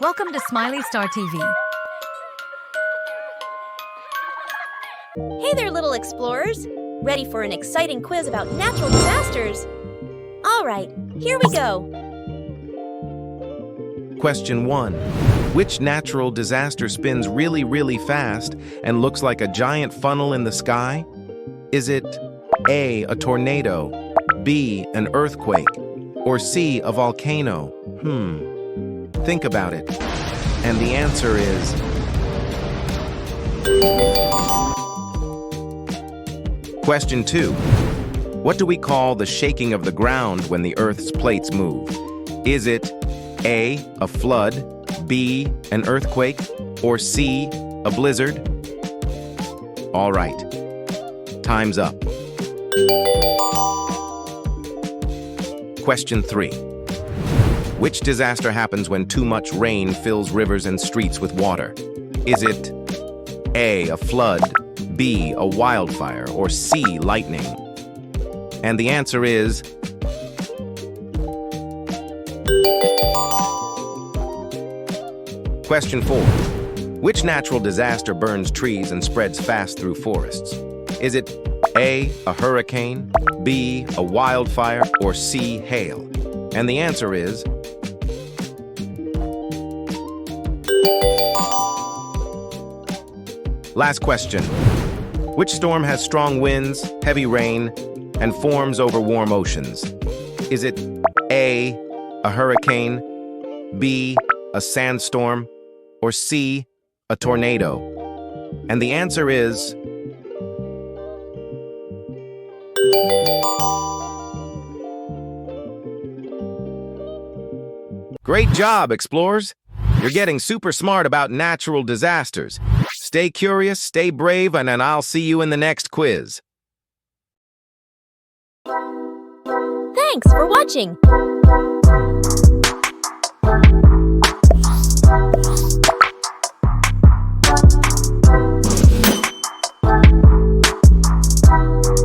Welcome to Smiley Star TV. Hey there, little explorers! Ready for an exciting quiz about natural disasters? Alright, here we go! Question 1. Which natural disaster spins really, really fast and looks like a giant funnel in the sky? Is it A, a tornado, B, an earthquake, or C, a volcano? Think about it. And the answer is... Question 2. What do we call the shaking of the ground when the Earth's plates move? Is it A, a flood, B, an earthquake, or C, a blizzard? All right, time's up. Question 3. Which disaster happens when too much rain fills rivers and streets with water? Is it A, a flood, B, a wildfire, or C, lightning? And the answer is... Question 4. Which natural disaster burns trees and spreads fast through forests? Is it A, a hurricane, B, a wildfire, or C, hail? And the answer is... Last question. Which storm has strong winds, heavy rain, and forms over warm oceans? Is it A, a hurricane, B, a sandstorm, or C, a tornado? And the answer is... Great job, explorers! You're getting super smart about natural disasters. Stay curious, stay brave, and then I'll see you in the next quiz. Thanks for watching!